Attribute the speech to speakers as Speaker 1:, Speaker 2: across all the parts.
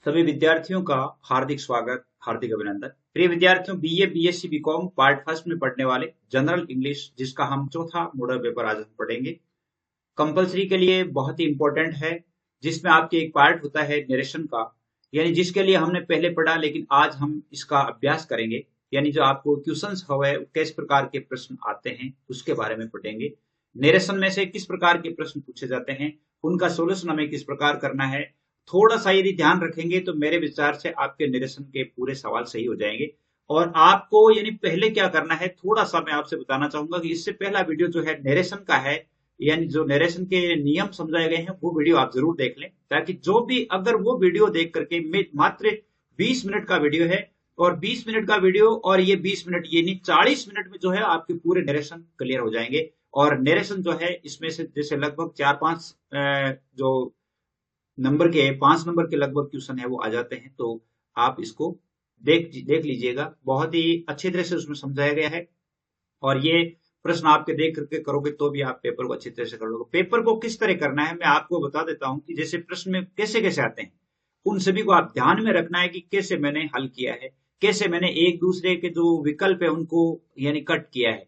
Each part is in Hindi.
Speaker 1: सभी विद्यार्थियों का हार्दिक स्वागत, हार्दिक अभिनंदन। प्रिय विद्यार्थियों, BA, BSc, BCom part first में पढ़ने वाले जनरल इंग्लिश, जिसका हम चौथा मॉडल पेपर आज हम पढ़ेंगे, कंपलसरी के लिए बहुत ही इंपॉर्टेंट है। जिसमें आपके एक पार्ट होता है नरेशन का, यानी जिसके लिए हमने पहले पढ़ा, लेकिन आज हम इसका अभ्यास करेंगे। यानी जो आपको क्वेश्चंस हुए, किस प्रकार के प्रश्न आते हैं, उसके बारे में पढ़ेंगे। नरेशन में से किस प्रकार के प्रश्न पूछे जाते हैं, उनका सोल्यूशन हमें किस प्रकार करना है। थोड़ा सा यदि ध्यान रखेंगे तो मेरे विचार से आपके नरेशन के पूरे सवाल सही हो जाएंगे। और आपको यानी पहले क्या करना है, थोड़ा सा मैं आपसे बताना चाहूंगा कि इससे पहला वीडियो जो है नरेशन का है, यानी जो नरेशन के नियम समझाए गए हैं, वो वीडियो आप जरूर देख लें, ताकि जो भी अगर वो वीडियो देख करके मात्र 20 मिनट का वीडियो है, और 20 मिनट का वीडियो और ये 20 मिनट यानी 40 मिनट में जो है आपके पूरे नरेशन क्लियर हो जाएंगे। और नरेशन जो है इसमें से जैसे लगभग 4-5 जो नंबर के 5 नंबर के लगभग क्वेश्चन है वो आ जाते हैं, तो आप इसको देख लीजिएगा। बहुत ही अच्छी तरह से उसमें समझाया गया है, और ये प्रश्न आपके देख करके करोगे तो भी आप पेपर को अच्छी तरह से करोगे। पेपर को किस तरह करना है मैं आपको बता देता हूं, कि जैसे प्रश्न में कैसे कैसे आते हैं, उन सभी को आप ध्यान में रखना है कि कैसे मैंने हल किया है, कैसे मैंने एक दूसरे के जो विकल्प है उनको यानी कट किया है।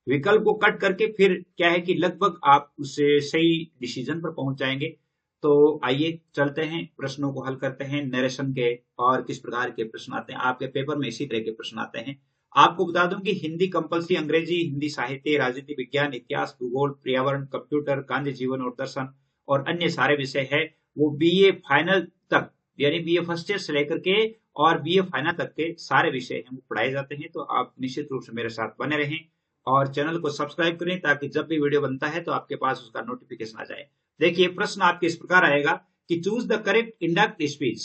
Speaker 1: विकल्प को कट करके फिर क्या है कि लगभग आप उससे सही डिसीजन पर पहुंच जाएंगे। तो आइए चलते हैं, प्रश्नों को हल करते हैं नरेशन के, और किस प्रकार के प्रश्न आते हैं आपके पेपर में। इसी तरह के प्रश्न आते हैं। आपको बता दूं कि हिंदी कंपलसरी, अंग्रेजी, हिंदी साहित्य, राजनीति विज्ञान, इतिहास, भूगोल, पर्यावरण, कंप्यूटर, गांधी जीवन और दर्शन और अन्य सारे विषय है वो बीए फाइनल तक, यानी बीए फर्स्ट ईयर से लेकर के और बीए फाइनल तक के सारे विषय हैं वो पढ़ाए जाते हैं। तो आप निश्चित रूप से मेरे साथ बने रहें और चैनल को सब्सक्राइब करें, ताकि जब भी वीडियो बनता है तो आपके पास उसका नोटिफिकेशन आ जाए। देखिए, प्रश्न आपके इस प्रकार आएगा कि choose the correct indirect speech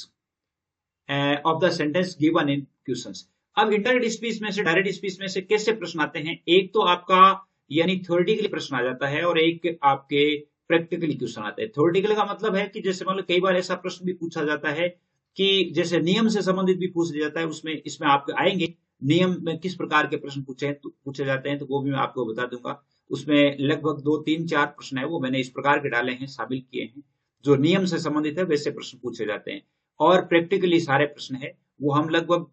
Speaker 1: of the sentence given in questions. अब इंडायरेक्ट स्पीच में से डायरेक्ट स्पीच में से कैसे प्रश्न आते हैं, एक तो आपका यानी थ्योरेटिकली प्रश्न आ जाता है, और एक आपके प्रैक्टिकली क्वेश्चन आते हैं। थ्योरेटिकल का मतलब है कि जैसे मान लो कई बार ऐसा प्रश्न भी पूछा जाता है कि जैसे नियम से संबंधित भी पूछ लिया जाता है, उसमें इसमें आपके आएंगे नियम में किस प्रकार के प्रश्न पूछे जाते हैं, तो वो भी मैं आपको बता दूंगा। उसमें लगभग 2-3-4 प्रश्न है वो मैंने इस प्रकार के डाले हैं, शामिल किए हैं, जो नियम से संबंधित है वैसे प्रश्न पूछे जाते हैं। और प्रैक्टिकली सारे प्रश्न है वो हम लगभग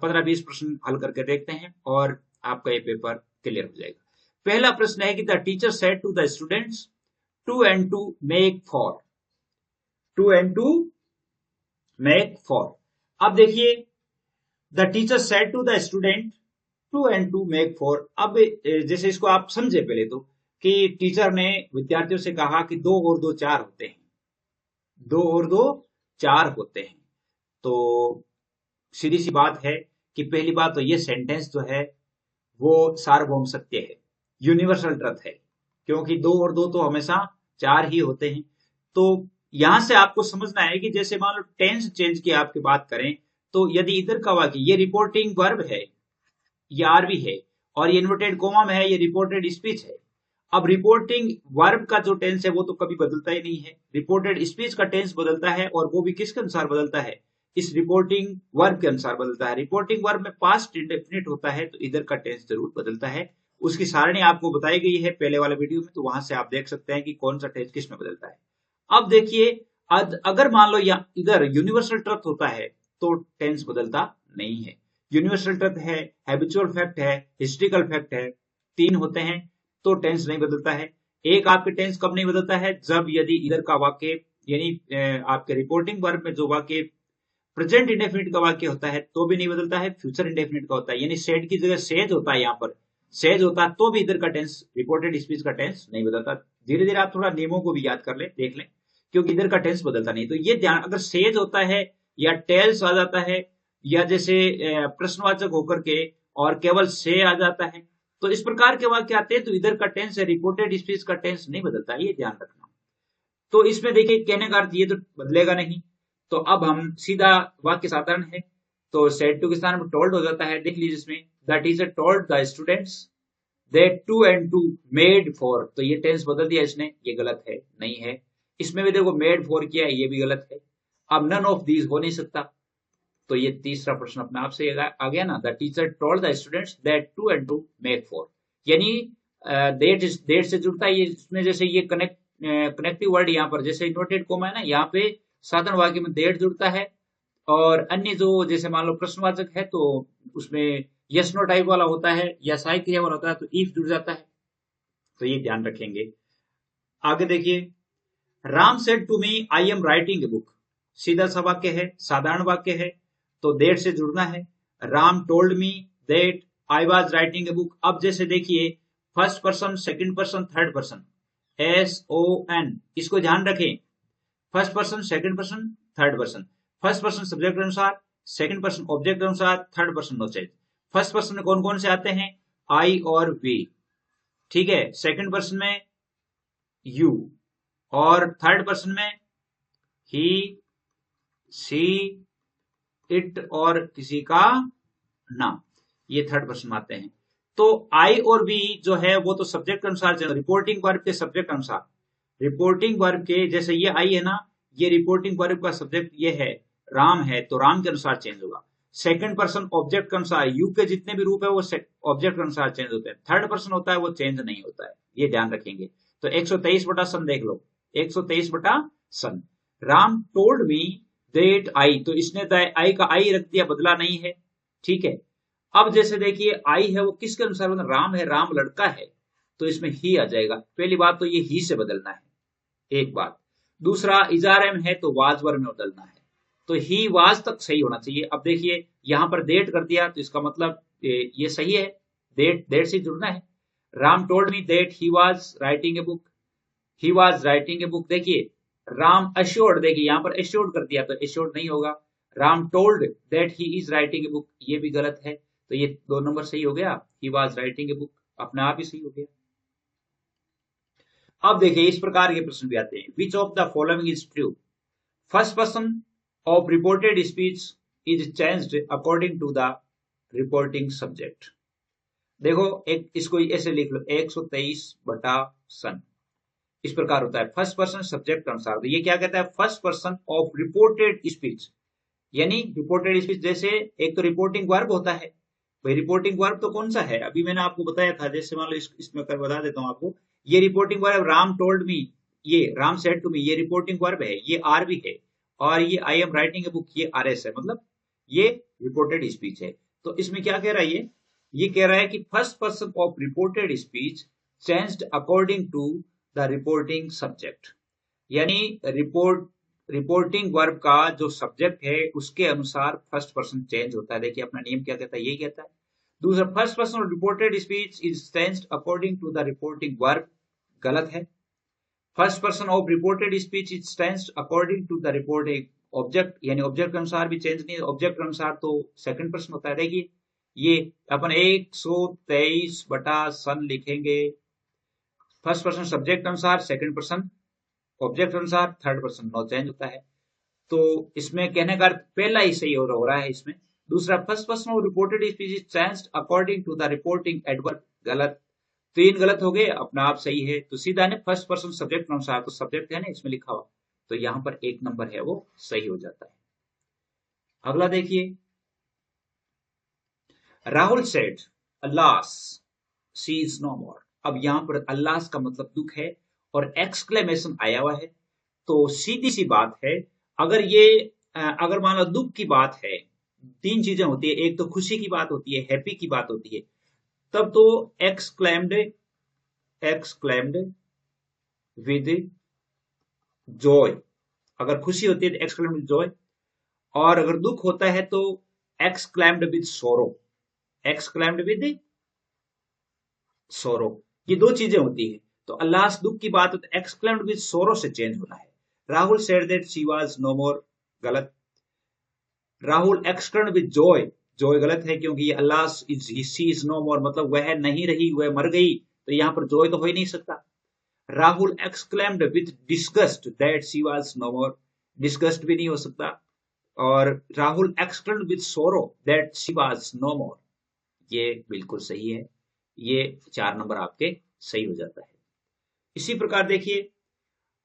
Speaker 1: 15-20 प्रश्न हल करके देखते हैं, और आपका ये पेपर क्लियर हो जाएगा। पहला प्रश्न है कि the teacher said to the students, 2 and 2 make 4। 2 and 2 make 4। अब देखिए, the teacher said to the student 2 and 2 make 4। अब जैसे इसको आप समझे पहले तो, कि टीचर ने विद्यार्थियों से कहा कि 2 और 2 4 होते हैं, 2 और 2 4 होते हैं। तो सीधी सी बात है कि पहली बात तो ये सेंटेंस जो है वो सार्वभौम सत्य है, यूनिवर्सल ट्रुथ है, क्योंकि 2 और 2 तो हमेशा 4 ही होते हैं। तो यहां से आपको समझना है कि जैसे मान लो टेंस चेंज की आपकी बात करें, तो यदि इधर का वाक्य ये रिपोर्टिंग वर्ब है, ये आरवी है, और ये इन्वर्टेड कोमा में है, ये रिपोर्टेड स्पीच है। अब रिपोर्टिंग वर्ब का जो टेंस है वो तो कभी बदलता ही नहीं है, रिपोर्टेड स्पीच का टेंस बदलता है, और वो भी किसके अनुसार बदलता है, इस रिपोर्टिंग वर्ब के अनुसार बदलता है। रिपोर्टिंग वर्ब में पास्ट इंडेफिनिट होता है, तो इधर का टेंस जरूर बदलता है। उसकी सारणी आपको बताई गई है पहले वाले वीडियो में, तो वहां से आप देख सकते हैं कि कौन सा टेंस किस में बदलता है। अब देखिए, अगर मान लो या इधर यूनिवर्सल ट्रुथ होता है तो टेंस बदलता नहीं है। यूनिवर्सल ट्रुथ है, हैबिचुअल फैक्ट है, हिस्ट्रिकल फैक्ट है, 3 होते हैं, तो टेंस नहीं बदलता है। एक आपके टेंस कब नहीं बदलता है, जब यदि इधर का वाक्य यानी आपके रिपोर्टिंग वर्ब में जो वाक्य प्रेजेंट इंडेफिनिट का वाक्य होता है तो भी नहीं बदलता है, फ्यूचर इंडेफिनिट का होता है, यानी सेड की जगह सेज होता है, यहाँ पर सेज होता है, तो भी इधर का टेंस, रिपोर्टेड स्पीच का टेंस नहीं बदलता। धीरे धीरे आप थोड़ा नियमों को भी याद कर ले, देख लें, क्योंकि इधर का टेंस बदलता नहीं। तो ये ध्यान, अगर सेज होता है या टेल्स आ जाता है, या जैसे प्रश्नवाचक होकर के और केवल से आ जाता है, तो इस प्रकार के वाक्य आते हैं, तो इधर का टेंस है, रिपोर्टेड स्पीच का टेंस नहीं बदलता है, ये ध्यान रखना। तो इसमें देखिए, कहने का अर्थ ये तो बदलेगा नहीं। तो अब हम सीधा वाक्य साधारण है, तो सेड टू के स्थान पर टोल्ड हो जाता है। देख लीजिए, इसमें the teacher told the students that 2 and 2 made 4। तो ये टेंस बदल दिया इसने, ये गलत है, नहीं है। इसमें भी देखो मेड 4 किया है, ये भी गलत है। अब नन ऑफ दीज हो नहीं सकता, तो ये तीसरा प्रश्न अपने आप से आ गया ना। The teacher told the students that 2 and 2 make 4, यानी डेट से जुड़ता है ये। इसमें जैसे ये कनेक्टिव वर्ड यहाँ पर जैसे इन्वर्टेड कोमा है ना, यहाँ पे साधारण वाक्य में डेट जुड़ता है, और अन्य जो जैसे मान लो प्रश्नवाचक है तो उसमें यस नो टाइप वाला होता है या सहायक क्रिया वाला होता है तो इफ जुड़ जाता है, तो ये ध्यान रखेंगे। आगे देखिए, Ram said to me I am writing a book, सीधा सा वाक्य है, साधारण वाक्य है, तो देट से जुड़ना है। Ram told me that I was writing a book, अब जैसे देखिए first person, second person, third person, S O N, इसको ध्यान रखें। First person, second person, third person. First person subject अनुसार, सेकंड पर्सन ऑब्जेक्ट अनुसार, third person no change. First person में कौन कौन से आते हैं? आई और वी, ठीक है। सेकंड पर्सन में यू, और थर्ड पर्सन में ही, सी, इट और किसी का नाम, ये थर्ड पर्सन आते हैं। तो आई और वी जो है वो तो सब्जेक्ट अनुसार, रिपोर्टिंग वर्ब के सब्जेक्ट अनुसार, रिपोर्टिंग वर्ब के जैसे ये आई है ना, ये रिपोर्टिंग वर्ब का सब्जेक्ट ये है, राम है, तो राम के अनुसार चेंज होगा। सेकंड पर्सन ऑब्जेक्ट के अनुसार, यू के जितने भी रूप है वो ऑब्जेक्ट के अनुसार चेंज होते हैं। थर्ड पर्सन होता है वो चेंज नहीं होता है, ये ध्यान रखेंगे। तो 123 बटा सन देख लो, 123 बटा सन। Ram told me that I, तो इसने आई का आई रख दिया, बदला नहीं है, ठीक है। अब जैसे देखिए आई है वो किसके अनुसार बदला? राम है, राम लड़का है, तो इसमें ही आ जाएगा। पहली बात तो ये ही से बदलना है, एक बात। दूसरा इजारम है तो वाज वर्ब में बदलना है, तो ही वाज तक सही होना चाहिए। अब देखिए यहां पर देट कर दिया तो इसका मतलब ये सही है, देट से जुड़ना है। Ram told me that he was writing a book, he was writing a book. देखिए राम अश्योर्ड, देखिए यहां पर अश्योर्ड कर दिया तो अश्योर्ड नहीं होगा। Ram told that he is writing a book, ये भी गलत है, तो ये 2 नंबर सही हो गया, he was writing a book अपने आप ही सही हो गया। अब देखिए इस प्रकार के प्रश्न भी आते हैं, which of the following is true? First person of reported speech is changed according to the reporting subject. देखो एक इसको ऐसे लिख लो, 123 बटा सन, इस प्रकार होता है फर्स्ट पर्सन सब्जेक्ट के अनुसार। तो ये क्या कहता है? First person of reported speech, यानी रिपोर्टेड स्पीच जैसे एक तो रिपोर्टिंग वर्ब होता है, भाई रिपोर्टिंग वर्ब तो कौन सा है? अभी मैंने आपको बताया था, जैसे मान लो इसमें कर बता देता हूं आपको। ये रिपोर्टिंग वर्ब राम टोल्ड मी, ये राम सेड टू मी, ये रिपोर्टिंग वर्ब है, ये आर भी है, और ये आई एम राइटिंग ए बुक, ये आर एस है, मतलब ये रिपोर्टेड स्पीच है। तो इसमें क्या कह रहा है ये कह रहा है कि first person of reported speech changed according to the reporting subject, यानी रिपोर्टिंग वर्ब का जो सब्जेक्ट है उसके अनुसार फर्स्ट पर्सन चेंज होता है। देखिए अपना नियम क्या कहता है, यही कहता है। दूसरा, first person reported speech is changed according to the reporting verb, गलत है। First person of reported speech is changed according to the reporting object, यानी ऑब्जेक्ट के अनुसार भी चेंज नहीं, ऑब्जेक्ट के अनुसार तो सेकंड पर्सन होता है। देखिए ये अपन 123 बटा सन लिखेंगे, फर्स्ट पर्सन सब्जेक्ट अनुसार, सेकंड पर्सन ऑब्जेक्ट अनुसार, थर्ड पर्सन नो चेंज होता है। तो इसमें कहने का पहला ही सही हो रहा है इसमें। दूसरा, first person of reported speech is changed according to the reporting adverb, गलत। 3 गलत हो गए, अपना आप सही है। तो सीधा ने फर्स्ट पर्सन सब्जेक्ट अनुसार, तो सब्जेक्ट है ना इसमें लिखा हुआ, तो यहां पर 1 नंबर है वो सही हो जाता है। अगला देखिए, Rahul said alas she is no more. अब यहां पर अल्लास का मतलब दुख है और एक्सक्लेमेशन आया हुआ है, तो सीधी सी बात है, अगर ये अगर मान लो दुख की बात है, 3 चीजें होती है, एक तो खुशी की बात होती है, हैप्पी की बात होती है, तब तो एक्सक्लेम्ड विद जॉय, अगर खुशी होती है तो एक्सक्लेम्ड विद जॉय, और अगर दुख होता है तो एक्सक्लेम्ड विद सोरो, एक्सक्लेम्ड विद सोरो, ये 2 चीजें होती है। तो अल्लाह दुख की बात है तो एक्सक्लेम्ड विद सोरो से चेंज होना है। Rahul said that she was no more, गलत। Rahul exclaimed with joy, joy गलत है, क्योंकि alas she is no more मतलब वह नहीं रही, वह मर गई, तो यहां पर जॉय तो हो ही नहीं सकता। Rahul exclaimed with disgust that she was no more, disgust भी नहीं हो सकता। और Rahul exclaimed with sorrow that she was no more, ये बिल्कुल सही है, ये 4 नंबर आपके सही हो जाता है। इसी प्रकार देखिए,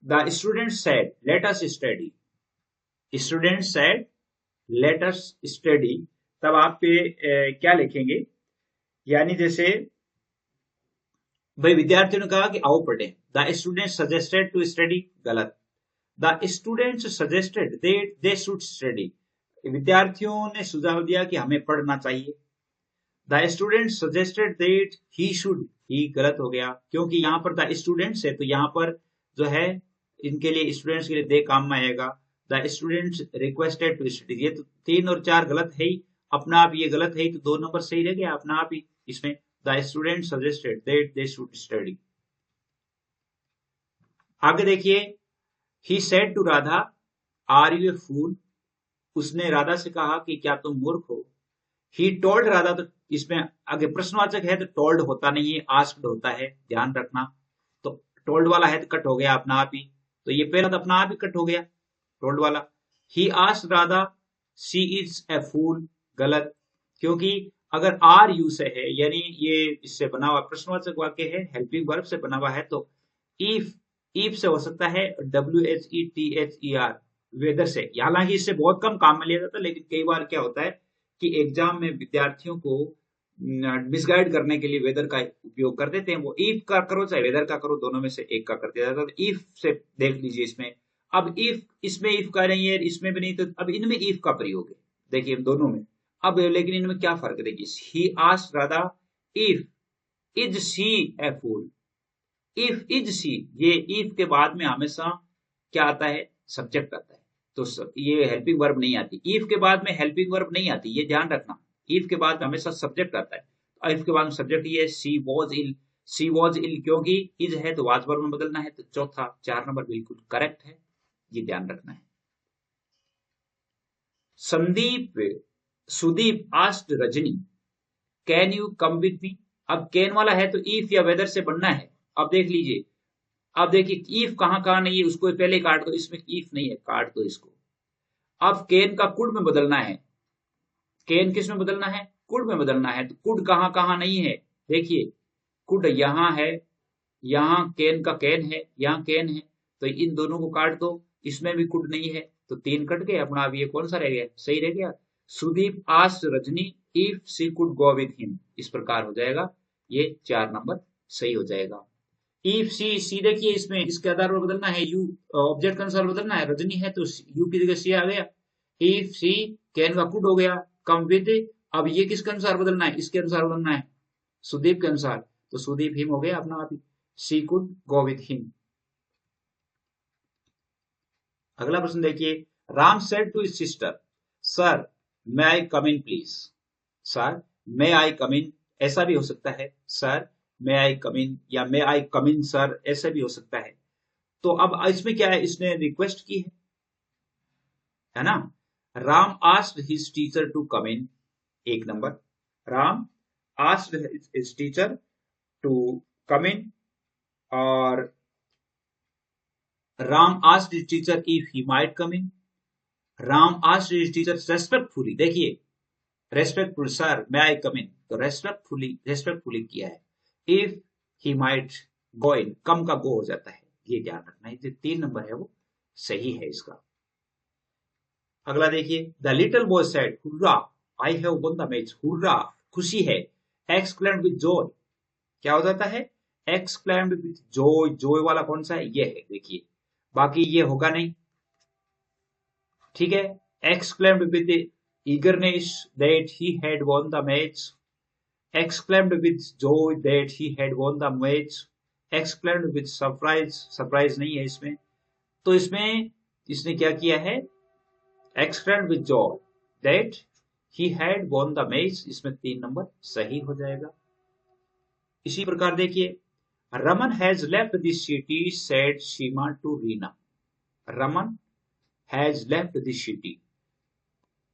Speaker 1: the student said let us study, student said let us study, तब आप पे क्या लिखेंगे? यानी जैसे भाई विद्यार्थियों ने कहा कि आओ पढ़े, the student suggested to study, गलत। The students suggested they should study, विद्यार्थियों ने सुझाव दिया कि हमें पढ़ना चाहिए। The student suggested that he should, he गलत हो गया क्योंकि यहाँ पर द स्टूडेंट्स है, तो यहाँ पर जो है इनके लिए, स्टूडेंट्स के लिए दे काम में आएगा। The students requested to study, ये तो 3 और 4 गलत है ही अपना आप, ये गलत है ही, तो 2 नंबर सही रह गया अपना आप ही इसमें। The student suggested that they should study. आगे देखिए, he said to Radha are you a fool, उसने राधा से कहा कि क्या तुम मूर्ख हो। ही टोल्ड राधा, तो इसमें आगे प्रश्नवाचक है तो टोल्ड होता नहीं है, आस्क्ड होता है, ध्यान रखना। तो टोल्ड वाला है तो कट हो गया अपना आप ही, तो ये पहला तो अपना आप ही कट हो गया टोल्ड वाला। He asked Radha she is a fool, गलत, क्योंकि अगर आर यू से है यानी ये इससे बना हुआ प्रश्नवाचक वाक्य है, हेल्पिंग वर्ब से बना हुआ है, तो इफ से हो सकता है WHETHER, वेदर से। हालांकि इससे बहुत कम काम में लिया जाता है, लेकिन कई बार क्या होता है कि एग्जाम में विद्यार्थियों को मिसगाइड करने के लिए वेदर का उपयोग कर देते हैं। वो इफ का करो चाहे वेदर का करो, दोनों में से एक का कर दिया जाता है। तो इफ से देख लीजिए इसमें, अब इफ, इसमें इफ का नहीं है, इसमें भी नहीं, तो अब इनमें इफ का प्रयोग है, देखिए दोनों में। अब लेकिन इनमें क्या फर्क है, देखिए, he asked Radha if is she a fool. If is she, ये इफ के बाद में हमेशा क्या आता है, सब्जेक्ट आता है, तो ये हेल्पिंग वर्ब नहीं आती। इफ के बाद में हेल्पिंग वर्ब नहीं आती, ये ध्यान रखना। इफ के बाद हमेशा सब्जेक्ट आता है। इफ के बाद सब्जेक्ट ये सी was ill, C was ill, क्योंकि इज है तो वाज वर्ब में बदलना है, तो चौथा 4 नंबर बिल्कुल करेक्ट है, ये ध्यान रखना है। Sudeep asked Rajni can you come with me. अब कैन वाला है तो इफ या वेदर से बनना है। अब देख लीजिए, अब देखिए इफ कहां कहां नहीं है, उसको पहले काट दो, इसमें इफ नहीं है, काट दो इसको। अब कैन का कुड में बदलना है, कैन किस में बदलना है, कुड में बदलना है, तो कुड कहां कहां नहीं है, देखिए कुड यहां है, यहाँ कैन का कैन है, यहाँ कैन है, तो इन दोनों को काट दो, इसमें भी कुड नहीं है, तो 3 कट गए अपना। अब ये कौन सा रह गया, सही रह गया। Sudeep asked Rajni if she could go with him, इस प्रकार हो जाएगा, ये 4 नंबर सही हो जाएगा। इफ सी देखिए इसमें इसके आधार पर बदलना है, यू ऑब्जेक्ट के अनुसार बदलना है, रजनी है तो यू की जगह सी आ गया। इफ सी कैन का कुड हो गया, कम विद, अब ये किसके अनुसार बदलना है, इसके अनुसार बदलना है, सुदीप के अनुसार, तो सुदीप हिम हो गया अपना आप ही, she could go with him. अगला प्रश्न देखिए, Ram said to his sister sir may I come in please. Sir may I come in, ऐसा भी हो सकता है, सर मे आई कम इन, या मे आई कम इन सर, ऐसा भी हो सकता है। तो अब इसमें क्या है, इसने रिक्वेस्ट की है ना। Ram asked his teacher to come in, 1 number. Ram asked his teacher to come in, और Ram asked his teacher if he might come in. Ram asked his teacher respectfully, देखिए respectful, sir may I come in, तो रेस्पेक्टफुली किया है। इफ ही माइट गो इन, कम का गो हो जाता है, ये ध्यान रखना है। जो 3 नंबर है वो सही है इसका। अगला देखिए, the little boy said hurrah I have won the match. Hurrah खुशी है, एक्सक्लेम्ड विद जॉय, क्या हो जाता है, एक्सक्लेम्ड विद जॉय। जॉय वाला कौन सा है, ये है, देखिए बाकी ये होगा नहीं, ठीक है। Exclaimed with eagerness that he had won the match, exclaimed with joy that he had won the match, exclaimed with surprise, surprise नहीं है इसमें, तो इसमें इसने क्या किया है, exclaimed with joy that he had won the match, इसमें 3 नंबर सही हो जाएगा। इसी प्रकार देखिए, Raman has left this city said Seema to Reena. Raman has left this city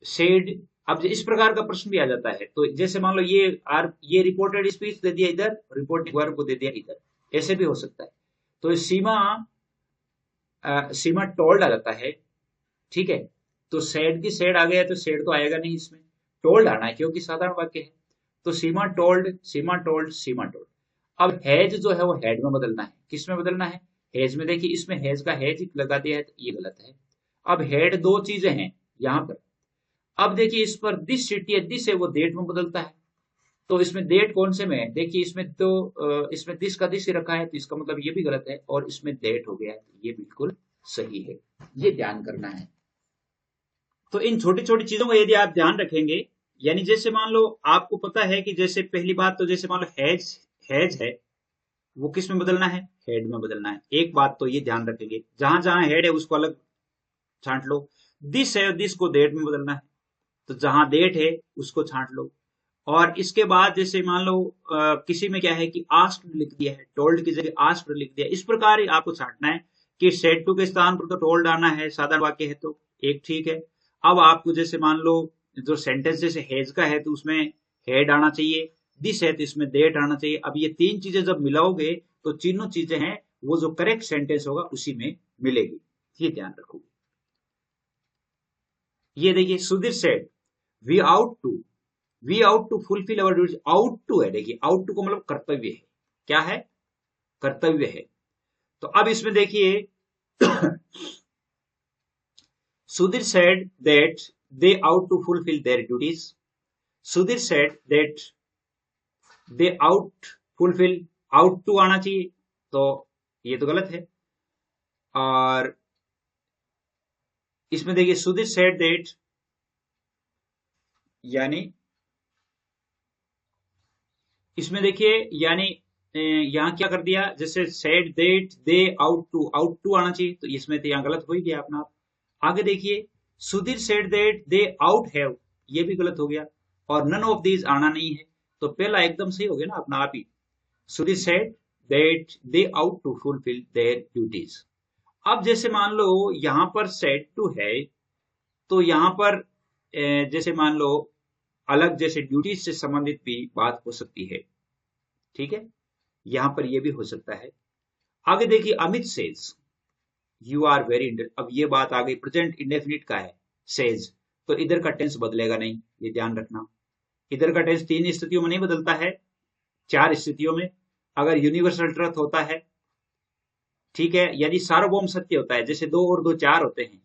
Speaker 1: said, अब इस प्रकार का प्रश्न भी आ जाता है, तो जैसे मान लो ये रिपोर्टेड स्पीच दे दिया इधर, रिपोर्टिंग वर्ब को दे दिया इधर, ऐसे भी हो सकता है। तो सीमा टोल्ड आ जाता है, ठीक है, तो सेड की सेड आ गया, तो सेड तो आएगा नहीं इसमें, टोल्ड आना है क्योंकि साधारण वाक्य है। तो सीमा टोल्ड, सीमा टोल्ड, सीमा टोल्ड। अब हैज जो है वो हेड में बदलना है, किस में बदलना है, हैज में। देखिए इसमें हैज का हैज लगा दिया है, तो ये गलत है। अब हेड 2 चीजें हैं यहां पर। अब देखिए इस पर दिस सिटी है, दिस है वो डेट में बदलता है, तो इसमें डेट कौन से में है, देखिए इसमें तो इसमें दिस का दिस ही रखा है, तो इसका मतलब ये भी गलत है, और इसमें डेट हो गया है, तो ये बिल्कुल सही है, ये ध्यान करना है। तो इन छोटी छोटी चीजों का यदि आप ध्यान रखेंगे, यानी जैसे मान लो आपको पता है कि जैसे पहली बात तो जैसे मान लो हैज, हैज है वो किस में बदलना है, हेड में बदलना है। एक बात तो ये ध्यान रखेंगे, जहां जहां हेड है उसको अलग छांट लो। दिस है, दिस को देट में बदलना है, तो जहां देट है उसको छांट लो। और इसके बाद जैसे मान लो किसी में क्या है कि आस्क्ड लिख दिया है, टोल्ड की जगह आस्क्ड लिख दिया, इस प्रकार ही आपको छांटना है कि सेड टू के स्थान पर तो टोल्ड आना है, साधारण वाक्य है तो एक ठीक है। अब आपको जैसे मान लो जो सेंटेंस जैसे हेज का है तो उसमें हेड आना चाहिए, दिस है तो इसमें देट आना चाहिए। अब ये तीन चीजें जब मिलाओगे तो तीनों चीजें हैं वो जो करेक्ट सेंटेंस होगा उसी में मिलेगी, ये ध्यान रखो। ये देखिए Sudhir said we ought to fulfil our duty, ought to है, देखिए आउट टू को मतलब कर्तव्य है, क्या है, कर्तव्य है। तो अब इसमें देखिए Sudhir said that they ought to fulfil their duties, Sudhir said that they ought fulfil, ought to आना चाहिए, तो ये तो गलत है। और इसमें देखिए सुधीर सेड दैट, यानी इसमें देखिए यानी यहाँ क्या कर दिया, जैसे said that they ought to आना चाहिए, तो इसमें तो यहाँ गलत हो ही गया अपना आप। आगे देखिए Sudhir said that they ought have, ये भी गलत हो गया, और नन ऑफ दीज आना नहीं है, तो पहला एकदम सही हो गया ना अपना आप ही। Sudhir said that they ought to fulfil their duties. अब जैसे मान लो यहाँ पर सेड टू है, तो यहाँ पर जैसे मान लो अलग जैसे ड्यूटीज से संबंधित भी बात हो सकती है, ठीक है, यहां पर यह भी हो सकता है। आगे देखिए Amit says you are very, अब ये बात आ गई प्रेजेंट इंडेफिनिट का है सेज, तो इधर का टेंस बदलेगा नहीं, ये ध्यान रखना। इधर का टेंस तीन स्थितियों में नहीं बदलता है, चार स्थितियों में। अगर यूनिवर्सल ट्रुथ होता है, ठीक है, यदि सार्वभौम सत्य होता है, जैसे दो और दो चार होते हैं,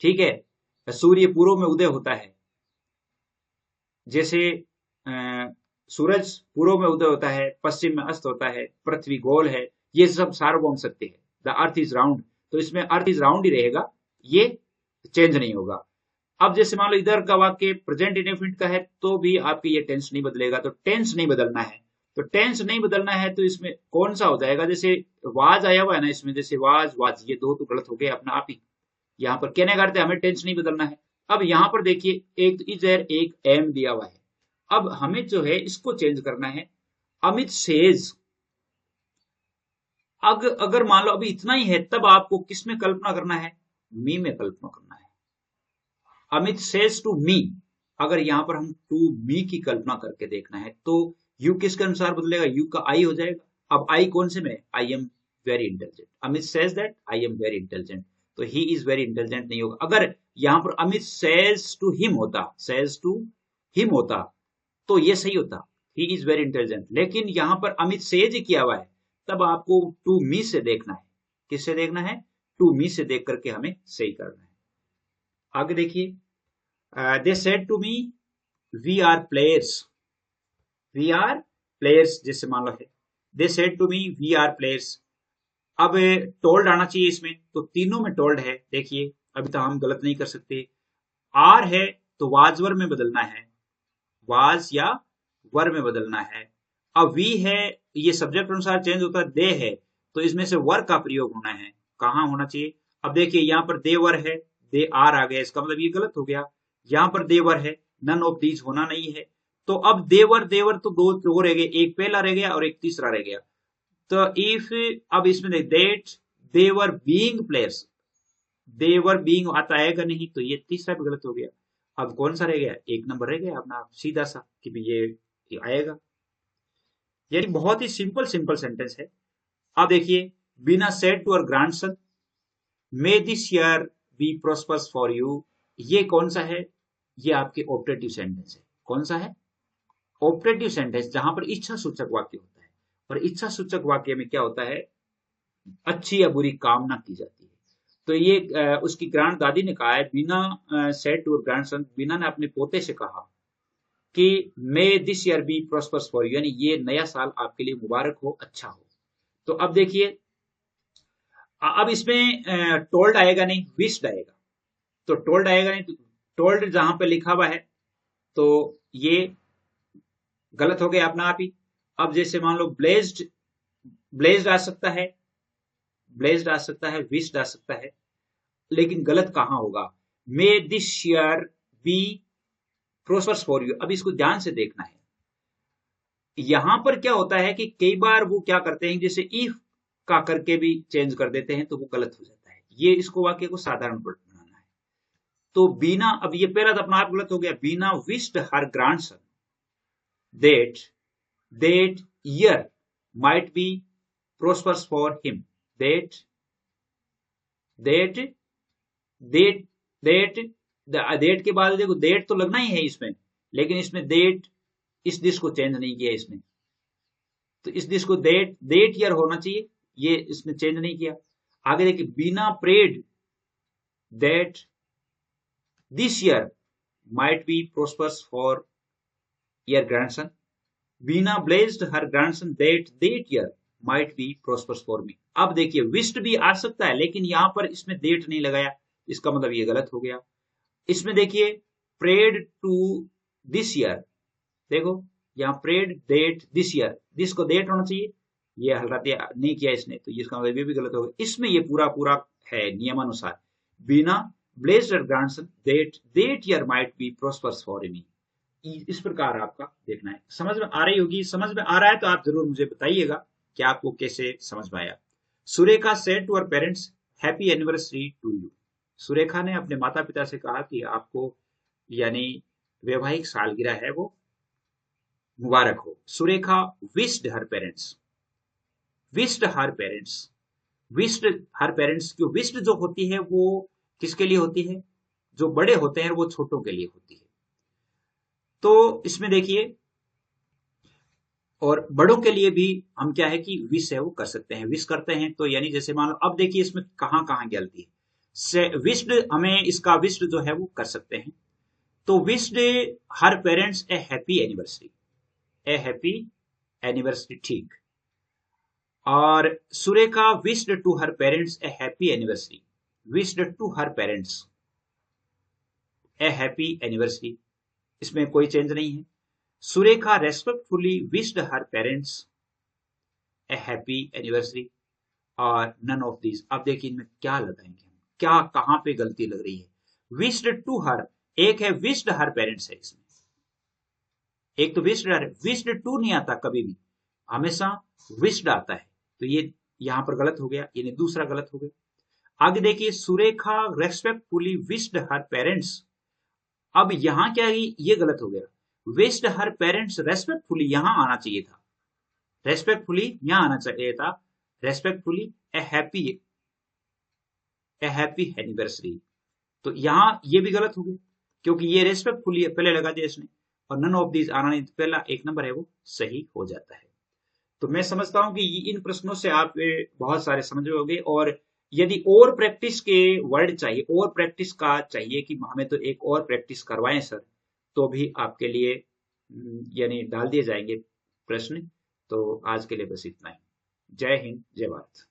Speaker 1: ठीक है, सूर्य पूर्व में उदय होता है, जैसे सूरज पूर्व में उदय होता है, पश्चिम में अस्त होता है, पृथ्वी गोल है, ये सब सार्वभौम सत्य है। द अर्थ इज राउंड, तो इसमें अर्थ इज राउंड ही रहेगा, ये चेंज नहीं होगा। अब जैसे मान लो इधर का वाक्य प्रेजेंट इंडेफिनिट का है, तो भी आपकी ये टेंस नहीं बदलेगा, तो टेंस नहीं बदलना है। तो टेंस नहीं बदलना है तो इसमें कौन सा हो जाएगा, जैसे वाज आया हुआ है ना इसमें, जैसे वाज वाज, ये दो तो गलत हो गए अपना आप ही। यहाँ पर कहने का अर्थ है हमें टेंस नहीं बदलना है। अब यहाँ पर देखिए एक इज है, एक एम दिया हुआ है, अब हमें जो है इसको चेंज करना है। अमित सेज, अगर मान लो अभी इतना ही है, तब आपको किस में कल्पना करना है, मी में कल्पना करना है। अमित सेज टू मी, अगर यहां पर हम टू मी की कल्पना करके देखना है तो यू किसके अनुसार बदलेगा, यू का आई हो जाएगा। अब आई कौन से में, I am very intelligent, Amit says that I am very intelligent, तो ही इज वेरी इंटेलिजेंट नहीं होगा। अगर यहां पर अमित सेज टू हिम होता, सेज टू हिम होता, तो ये सही होता, ही इज वेरी इंटेलिजेंट। लेकिन यहां पर अमित सेज ही किया हुआ है, तब आपको टू मी से देखना है। किससे देखना है, टू मी से देख करके हमें सही करना है। आगे देखिए they said to me we are players, we are players जैसे मान लो है, they said to me we are players. अब टोल्ड आना चाहिए इसमें, तो तीनों में टोल्ड है, देखिए अभी तो हम गलत नहीं कर सकते। आर है तो वाजवर में बदलना है, वाज या वर में बदलना है। अब वी है, ये सब्जेक्ट अनुसार चेंज होता है, दे है तो इसमें से वर का प्रयोग होना है, कहां होना चाहिए। अब देखिए यहाँ पर दे वर है, दे आर आ गया, इसका मतलब ये गलत हो गया। यहाँ पर देवर है, नन ऑफ दीज होना नहीं है, तो अब देवर देवर तो दो रह गए, एक पहला रह गया और एक तीसरा रह गया। तो इफ, अब इसमें that their being players, their being आता आएगा नहीं, तो ये तीसरा भी गलत हो गया। अब कौन सा रह गया, एक नंबर रह गया अपना सीधा सा कि भी ये आएगा। यानी बहुत ही सिंपल सिंपल सेंटेंस है। अब देखिए Beena said to our grandson may this year be prosperous for you, ये कौन सा है, ये आपके ऑपरेटिव सेंटेंस है। कौन सा है, ऑपरेटिव सेंटेंस, जहां पर इच्छा सूचक वाक्य होता है। और इच्छा सूचक वाक्य में क्या होता है, अच्छी या बुरी कामना की जाती है। तो ये उसकी ग्रैंड दादी ने कहा है, Beena said to grandson, Beena ने अपने पोते से कहा कि may this year be prosperous for you, यानी ये नया साल आपके लिए मुबारक हो, अच्छा हो। तो अब देखिए अब इसमें टोल्ड आएगा नहीं, विश्ड आएगा, तो टोल्ड आएगा नहीं, तो टोल्ड जहां पे लिखा हुआ है तो ये गलत हो गया अपना आप ही। अब जैसे मान लो ब्लेज्ड, ब्लेज्ड आ सकता है, ब्लेज्ड आ सकता है, विश्ड आ सकता है, लेकिन गलत कहां होगा? May this year be prosperous for you. अब इसको ध्यान से देखना है। यहां पर क्या होता है कि कई बार वो क्या करते हैं, जैसे इफ का करके भी चेंज कर देते हैं तो वो गलत हो जाता है। ये इसको वाक्य को साधारण बनाना है। तो बीना, अब ये पहला तो अपना आप गलत हो गया। Beena wished her grandson that that year might be prosperous for him. That that that that that के बाद देखो दैट तो लगना ही है इसमें, लेकिन इसमें दैट, इस दिस को चेंज नहीं किया इसमें, तो इस दिस को दैट दैट ईयर होना चाहिए, ये इसने चेंज नहीं किया। आगे देखिए, Beena prayed that this year might be prosperous for her grandson. Beena blessed her grandson that that year might be prosperous for me. अब देखिए विश्ड भी आ सकता है, लेकिन यहां पर इसमें डेट नहीं लगाया, इसका मतलब ये गलत हो गया। इसमें देखिए प्रेड टू दिस ईयर, देखो यहाँ प्रेड डेट दिस ईयर, दिस को डेट होना चाहिए, ये हल्का नहीं किया इसने, तो इसका मतलब ये भी गलत हो गया। इसमें ये पूरा पूरा है नियमानुसार। Beena blessed grandson that that year might be prosperous for me. इस प्रकार आपका देखना है। समझ में आ रही होगी? समझ में आ रहा है तो आप जरूर मुझे बताइएगा कि आपको कैसे समझ में आया। Surekha said to her parents happy anniversary to you. Surekha ने अपने माता पिता से कहा कि आपको यानी वैवाहिक सालगिरह है वो मुबारक हो। Surekha wished her parents, wished her parents, wished her parents. क्यों विश्ड जो होती है वो किसके लिए होती है? जो बड़े होते हैं वो छोटों के लिए होती है। तो इसमें देखिए, और बड़ों के लिए भी हम क्या है कि विश है वो कर सकते हैं, विश करते हैं तो यानी जैसे मान लो, अब देखिए इसमें कहां कहां गलती है। विश्ड हमें इसका विश्ड जो है वो कर सकते हैं, तो wished her parents a happy anniversary, a happy anniversary, ठीक। और Surekha wished to her parents a happy anniversary, wished to her parents a happy anniversary, इसमें कोई चेंज नहीं है। Surekha respectfully wished her parents a happy anniversary, और नन ऑफ दिस। अब देखिए इनमें क्या लगाएंगे हम, क्या कहां पे गलती लग रही है? विश्ड टू हर, एक है विश्ड हर पेरेंट्स है इसमें, एक तो विश्ड हर, विश्ड टू नहीं आता कभी भी, हमेशा विश्ड आता है, तो ये यहां पर गलत हो गया, यानी दूसरा गलत हो गया। आगे देखिए, Surekha respectfully wished her parents. अब यहां क्या है, ये गलत हो गया। विश्ड हर पेरेंट्स रेस्पेक्टफुली यहां आना चाहिए था, रेस्पेक्टफुली यहां आना चाहिए था, रेस्पेक्टफुली ए हैप्पी एनिवर्सरी। तो यहां ये भी गलत हो गया, क्योंकि ये रेस्पेक्टफुली पहले लगा दिया इसने, और नन ऑफ दीज आना नहीं, पहला एक नंबर है वो सही हो जाता है। तो मैं समझता हूं कि इन प्रश्नों से आप बहुत सारे समझ होंगे। और यदि और प्रैक्टिस के वर्ड चाहिए, और प्रैक्टिस का चाहिए कि हमें तो एक और प्रैक्टिस करवाएं सर, तो भी आपके लिए यानी डाल दिए जाएंगे प्रश्न। तो आज के लिए बस इतना ही। जय हिंद, जय भारत।